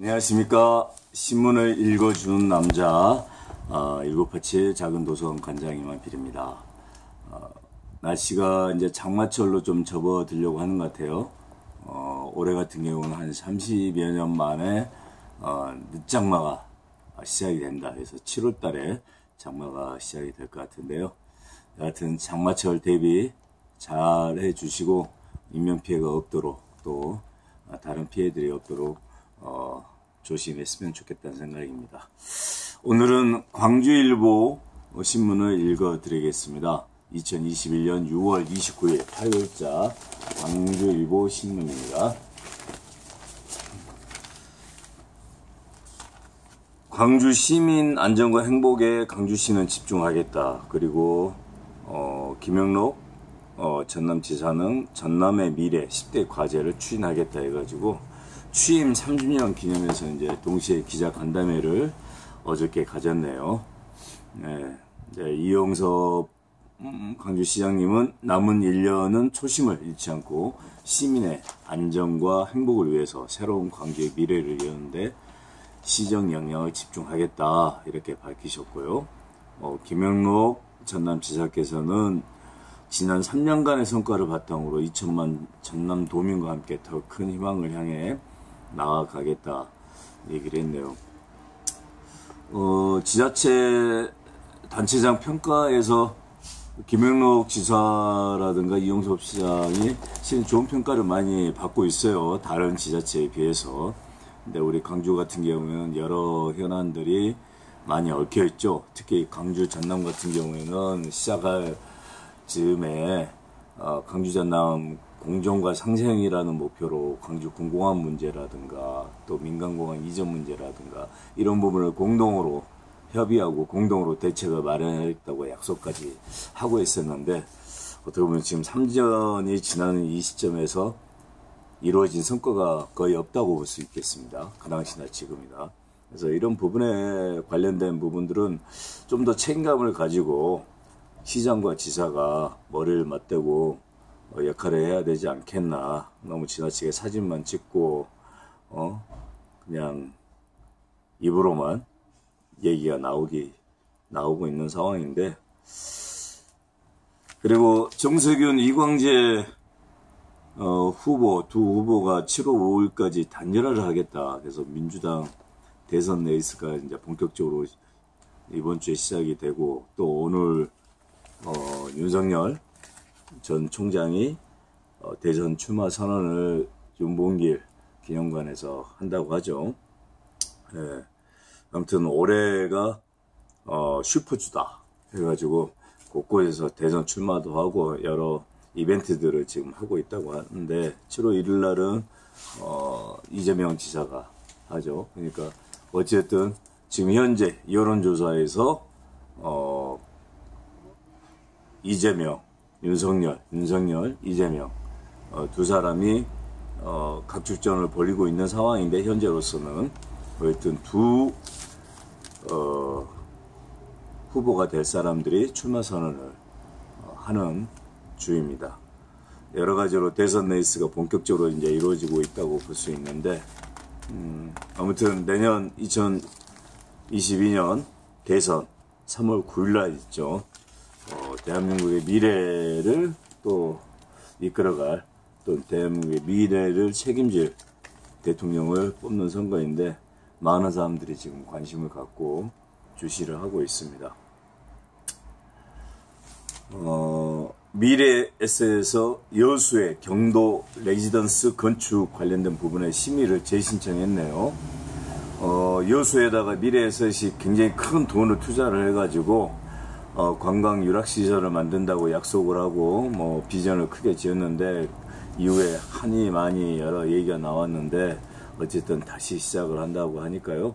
안녕하십니까. 신문을 읽어주는 남자 1987 작은 도서관 관장 이만필입니다. 날씨가 이제 장마철로 좀 접어들려고 하는 것 같아요. 올해 같은 경우는 한 30여 년 만에 늦장마가 시작이 된다. 그래서 7월 달에 장마가 시작이 될 것 같은데요. 여하튼 장마철 대비 잘 해주시고 인명피해가 없도록 또 다른 피해들이 없도록 조심했으면 좋겠다는 생각입니다. 오늘은 광주일보 신문을 읽어드리겠습니다. 2021년 6월 29일 화요일자 광주일보 신문입니다. 광주 시민 안전과 행복에 광주시는 집중하겠다. 그리고 김영록 전남지사는 전남의 미래 10대 과제를 추진하겠다 해가지고 취임 30년 기념해서 이제 동시에 기자 간담회를 어저께 가졌네요. 네, 이제 이용섭 광주시장님은 남은 1년은 초심을 잃지 않고 시민의 안전과 행복을 위해서 새로운 광주의 미래를 여는데 시정 역량을 집중하겠다 이렇게 밝히셨고요. 김영록 전남지사께서는 지난 3년간의 성과를 바탕으로 2천만 전남 도민과 함께 더 큰 희망을 향해 나아가겠다 얘기를 했네요. 지자체 단체장 평가에서 김영록 지사라든가 이용섭 시장이 실은 좋은 평가를 많이 받고 있어요. 다른 지자체에 비해서. 근데 우리 광주 같은 경우는 여러 현안들이 많이 얽혀 있죠. 특히 광주 전남 같은 경우에는 시작할 즈음에 광주 전남 공정과 상생이라는 목표로 광주 군공항 문제라든가 또 민간공항 이전 문제라든가 이런 부분을 공동으로 협의하고 공동으로 대책을 마련하겠다고 약속까지 하고 있었는데 어떻게 보면 지금 3년이 지나는 이 시점에서 이루어진 성과가 거의 없다고 볼 수 있겠습니다. 그 당시나 지금이나. 그래서 이런 부분에 관련된 부분들은 좀 더 책임감을 가지고 시장과 지사가 머리를 맞대고 역할을 해야 되지 않겠나. 너무 지나치게 사진만 찍고 그냥 입으로만 얘기가 나오고 있는 상황인데, 그리고 정세균 이광재 후보 두 후보가 7월 5일까지 단일화를 하겠다. 그래서 민주당 대선 레이스가 이제 본격적으로 이번 주에 시작이 되고, 또 오늘 윤석열 전 총장이 대선 출마 선언을 윤봉길 기념관에서 한다고 하죠. 네. 아무튼 올해가 슈퍼주다 해가지고 곳곳에서 대선 출마도 하고 여러 이벤트들을 지금 하고 있다고 하는데 7월 1일 날은 이재명 지사가 하죠. 그러니까 어쨌든 지금 현재 여론조사에서 이재명, 윤석열, 이재명 두 사람이 각축전을 벌이고 있는 상황인데, 현재로서는 어쨌든 두 후보가 될 사람들이 출마 선언을 하는 주입니다. 여러 가지로 대선 레이스가 본격적으로 이제 이루어지고 있다고 볼 수 있는데, 아무튼 내년 2022년 대선 3월 9일 날 있죠. 대한민국의 미래를 또 이끌어갈, 또 대한민국의 미래를 책임질 대통령을 뽑는 선거인데 많은 사람들이 지금 관심을 갖고 주시를 하고 있습니다. 미래에셋에서 여수의 경도 레지던스 건축 관련된 부분에 심의를 재신청했네요. 여수에다가 미래에셋이 굉장히 큰 돈을 투자를 해가지고 관광 유락시설을 만든다고 약속을 하고 비전을 크게 지었는데, 이후에 한이 많이 여러 얘기가 나왔는데 어쨌든 다시 시작을 한다고 하니까요.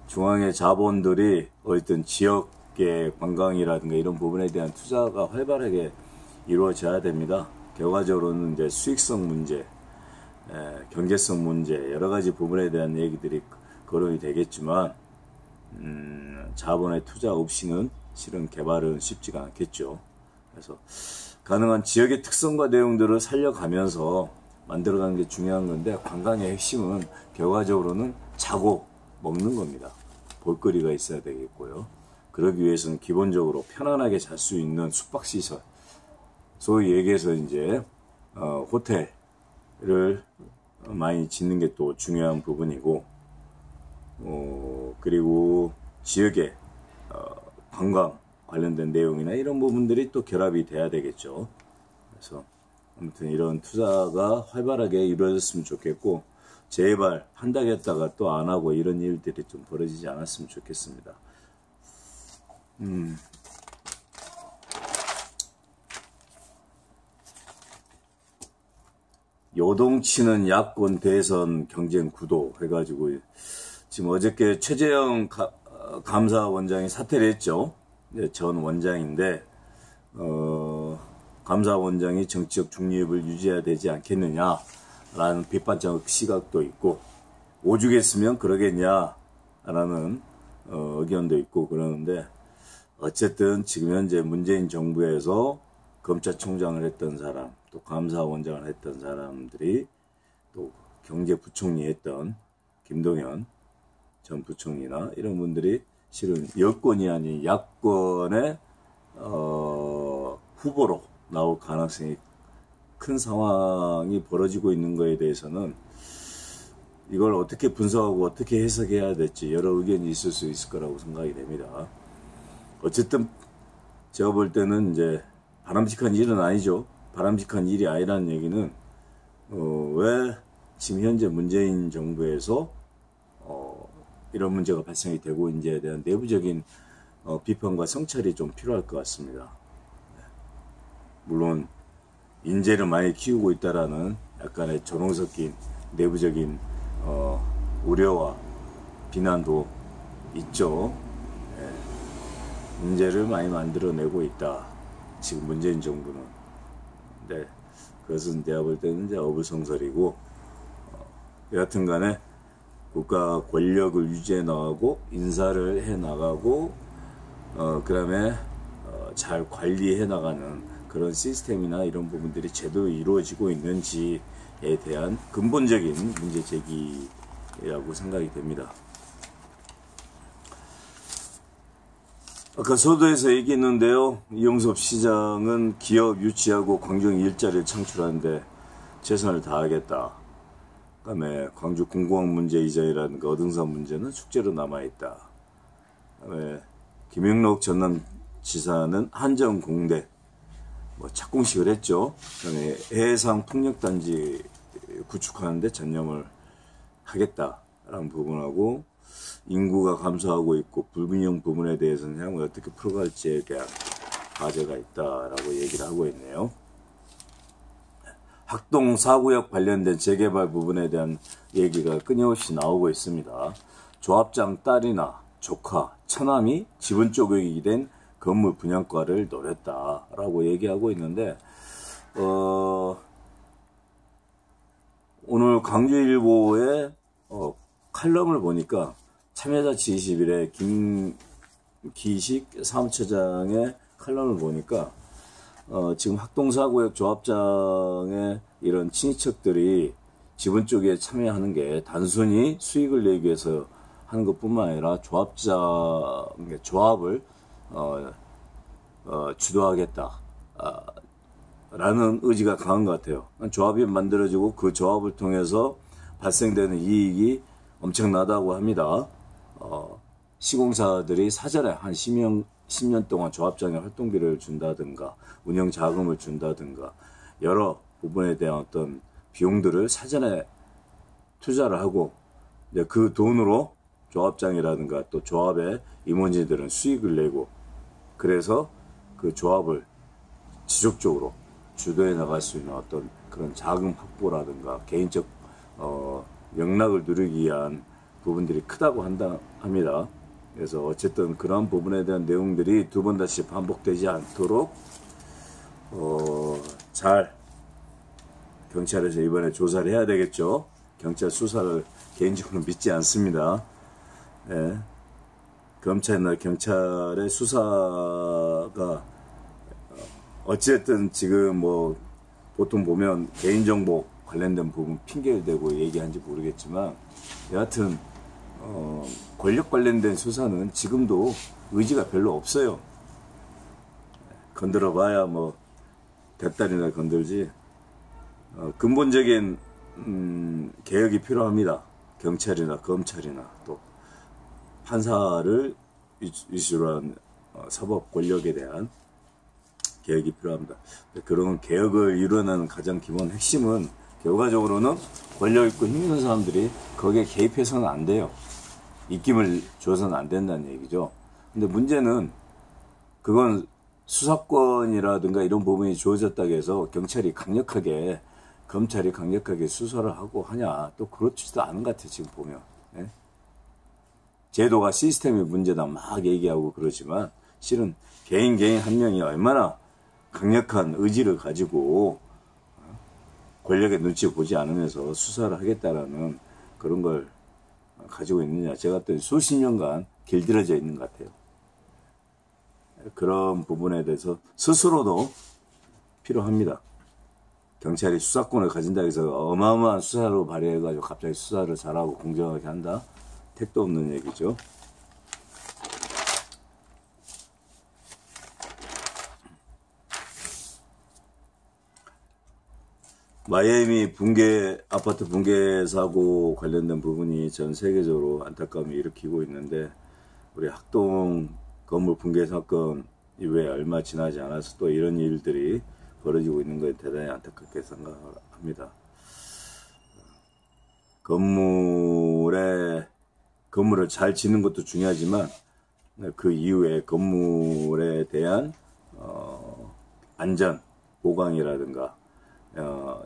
중앙의 자본들이 어쨌든 지역의 관광이라든가 이런 부분에 대한 투자가 활발하게 이루어져야 됩니다. 결과적으로는 이제 수익성 문제, 경제성 문제, 여러 가지 부분에 대한 얘기들이 거론이 되겠지만, 자본의 투자 없이는 실은 개발은 쉽지가 않겠죠. 그래서 가능한 지역의 특성과 내용들을 살려가면서 만들어가는 게 중요한 건데, 관광의 핵심은 결과적으로는 자고 먹는 겁니다. 볼거리가 있어야 되겠고요. 그러기 위해서는 기본적으로 편안하게 잘 수 있는 숙박시설, 소위 얘기해서 이제 호텔을 많이 짓는 게 또 중요한 부분이고, 그리고 지역의 관광 관련된 내용이나 이런 부분들이 또 결합이 돼야 되겠죠. 그래서 아무튼 이런 투자가 활발하게 이루어졌으면 좋겠고, 제발 한다겠다가 또 안 하고 이런 일들이 좀 벌어지지 않았으면 좋겠습니다. 요동치는 야권 대선 경쟁 구도 해가지고 지금 어저께 최재형 감사원장이 사퇴를 했죠. 전 원장인데 감사원장이 정치적 중립을 유지해야 되지 않겠느냐라는 비판적 시각도 있고, 오죽했으면 그러겠냐라는 의견도 있고 그러는데, 어쨌든 지금 현재 문재인 정부에서 검찰총장을 했던 사람, 또 감사원장을 했던 사람들이 또 경제부총리 했던 김동연 전 부총리나 이런 분들이 실은 여권이 아닌 야권의 후보로 나올 가능성이 큰 상황이 벌어지고 있는 것에 대해서는 이걸 어떻게 분석하고 어떻게 해석해야 될지 여러 의견이 있을 수 있을 거라고 생각이 됩니다. 어쨌든 제가 볼 때는 이제 바람직한 일은 아니죠. 바람직한 일이 아니라는 얘기는 왜 지금 현재 문재인 정부에서 이런 문제가 발생이 되고 있는지에 대한 내부적인 비판과 성찰이 좀 필요할 것 같습니다. 물론 인재를 많이 키우고 있다라는 약간의 조롱 섞인 내부적인 우려와 비난도 있죠. 인재를 많이 만들어내고 있다, 지금 문재인 정부는. 네, 그것은 내가 볼 때는 이제 어불성설이고, 여하튼 간에 국가 권력을 유지해 나가고 인사를 해 나가고 그 다음에 잘 관리해 나가는 그런 시스템이나 이런 부분들이 제대로 이루어지고 있는지에 대한 근본적인 문제 제기라고 생각이 됩니다. 아까 서두에서 얘기했는데요, 이용섭 시장은 기업 유치하고 광주에 일자리를 창출하는데 최선을 다하겠다. 그다음에 광주 공공항 문제 이전이라든가 어등산 문제는 숙제로 남아있다. 그다음에 김영록 전남지사는 한정공대 착공식을 했죠. 그다음에 해상 풍력단지 구축하는데 전념을 하겠다라는 부분하고, 인구가 감소하고 있고 불균형 부분에 대해서는 향후 어떻게 풀어갈지에 대한 과제가 있다라고 얘기를 하고 있네요. 학동 4구역 관련된 재개발 부분에 대한 얘기가 끊임없이 나오고 있습니다. 조합장 딸이나 조카, 처남이 지분 쪼개기 된 건물 분양가를 노렸다라고 얘기하고 있는데, 오늘 광주일보의 칼럼을 보니까 참여자치 21의 김기식 사무처장의 칼럼을 보니까 지금 학동사구역 조합장의 이런 친인척들이 지분 쪽에 참여하는 게 단순히 수익을 내기 위해서 하는 것뿐만 아니라 조합을 주도하겠다 라는 의지가 강한 것 같아요. 조합이 만들어지고 그 조합을 통해서 발생되는 이익이 엄청나다고 합니다. 시공사들이 사전에 한 10년 동안 조합장에 활동비를 준다든가 운영 자금을 준다든가 여러 부분에 대한 어떤 비용들을 사전에 투자를 하고, 그 돈으로 조합장이라든가 또 조합의 임원진들은 수익을 내고, 그래서 그 조합을 지속적으로 주도해 나갈 수 있는 어떤 그런 자금 확보라든가 개인적 영락을 누리기 위한 부분들이 크다고 합니다. 그래서 어쨌든 그런 부분에 대한 내용들이 두 번 다시 반복되지 않도록 잘 경찰에서 이번에 조사를 해야 되겠죠. 경찰 수사를 개인적으로 믿지 않습니다. 예. 검찰이나 경찰의 수사가 어쨌든 지금 보통 보면 개인정보 관련된 부분 핑계를 대고 얘기한지 모르겠지만 여하튼 권력 관련된 수사는 지금도 의지가 별로 없어요. 건드려봐야 뭐 대딸이나 건들지. 근본적인 개혁이 필요합니다. 경찰이나 검찰이나 또 판사를 위주로 한 사법 권력에 대한 개혁이 필요합니다. 그런 개혁을 이루어내는 가장 기본 핵심은 결과적으로는 권력 있고 힘 있는 사람들이 거기에 개입해서는 안 돼요. 입김을 줘서는 안 된다는 얘기죠. 근데 문제는 그건 수사권이라든가 이런 부분이 주어졌다고 해서 경찰이 강력하게 검찰이 강력하게 수사를 하고 하냐, 또 그렇지도 않은 것 같아요. 지금 보면 제도가 시스템의 문제다 막 얘기하고 그러지만 실은 개인 한 명이 얼마나 강력한 의지를 가지고 권력의 눈치 보지 않으면서 수사를 하겠다라는 그런 걸 가지고 있느냐. 제가 봤더니 수십 년간 길들여져 있는 것 같아요. 그런 부분에 대해서 스스로도 필요합니다. 경찰이 수사권을 가진다고 해서 어마어마한 수사로 발휘해가지고 갑자기 수사를 잘하고 공정하게 한다? 택도 없는 얘기죠. 마이애미 아파트 붕괴 사고 관련된 부분이 전 세계적으로 안타까움을 일으키고 있는데, 우리 학동 건물 붕괴 사건 이후에 얼마 지나지 않아서 또 이런 일들이 벌어지고 있는 것에 대단히 안타깝게 생각합니다. 건물을 잘 짓는 것도 중요하지만 그 이후에 건물에 대한 안전 보강이라든가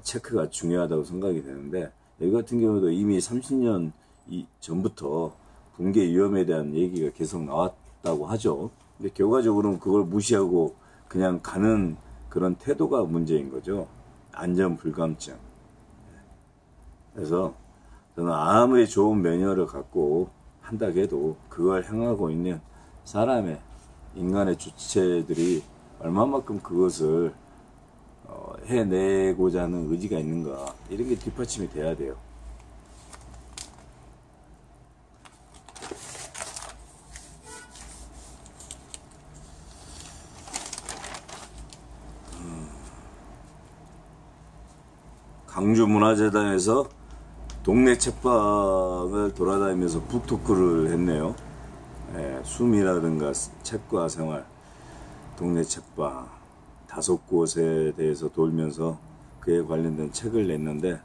체크가 중요하다고 생각이 되는데, 여기 같은 경우도 이미 30년 전부터 붕괴 위험에 대한 얘기가 계속 나왔다고 하죠. 근데 결과적으로는 그걸 무시하고 그냥 가는 그런 태도가 문제인 거죠. 안전 불감증. 그래서 저는 아무리 좋은 매뉴얼을 갖고 한다고 해도 그걸 행하고 있는 사람의 인간의 주체들이 얼마만큼 그것을 해내고자 하는 의지가 있는가, 이런 게 뒷받침이 돼야 돼요. 강주문화재단에서 동네 책방을 돌아다니면서 북토크를 했네요. 숨이라든가 책과 생활, 동네 책방 5곳에 대해서 돌면서 그에 관련된 책을 냈는데,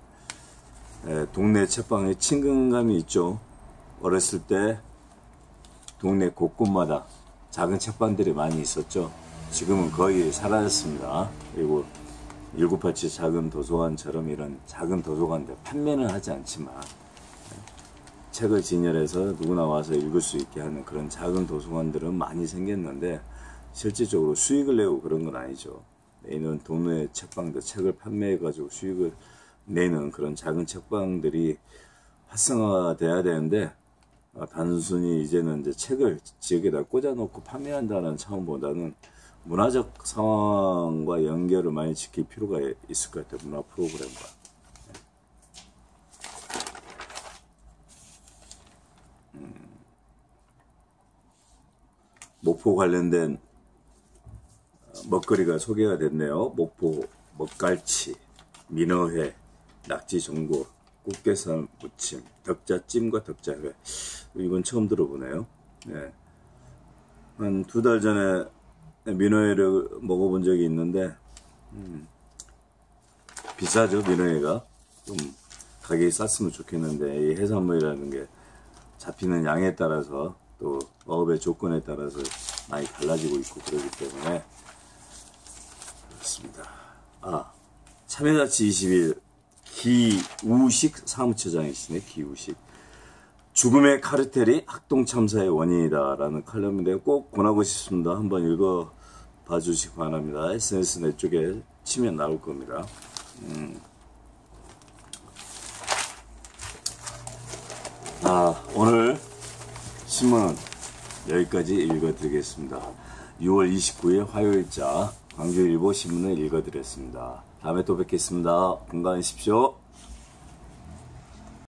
동네 책방에 친근감이 있죠. 어렸을 때 동네 곳곳마다 작은 책방들이 많이 있었죠. 지금은 거의 사라졌습니다. 그리고 1987 작은 도서관처럼 이런 작은 도서관들, 판매는 하지 않지만 책을 진열해서 누구나 와서 읽을 수 있게 하는 그런 작은 도서관들은 많이 생겼는데, 실질적으로 수익을 내고 그런 건 아니죠. 이런 동네 책방들, 책을 판매해가지고 수익을 내는 그런 작은 책방들이 활성화돼야 되는데, 단순히 이제는 이제 책을 지역에다 꽂아놓고 판매한다는 차원보다는 문화적 상황과 연결을 많이 지킬 필요가 있을 것 같아요. 문화 프로그램과. 목포 관련된 먹거리가 소개가 됐네요. 목포 먹갈치, 민어회, 낙지전골, 꽃게살 무침, 덕자찜과 덕자회. 이건 처음 들어보네요. 네. 한 2달 전에 민어회를 먹어본 적이 있는데 비싸죠. 민어회가 좀 가격이 쌌으면 좋겠는데, 이 해산물이라는 게 잡히는 양에 따라서 또 어업의 조건에 따라서 많이 달라지고 있고 그러기 때문에 그렇습니다. 참여자치 20일 기우식 사무처장이시네. 기우식. 죽음의 카르텔이 학동 참사의 원인이다 라는 칼럼인데 꼭 권하고 싶습니다. 한번 읽어봐 주시기 바랍니다. SNS 내 쪽에 치면 나올 겁니다. 오늘 신문은 여기까지 읽어드리겠습니다. 6월 29일 화요일자 광주일보 신문을 읽어드렸습니다. 다음에 또 뵙겠습니다. 건강하십시오.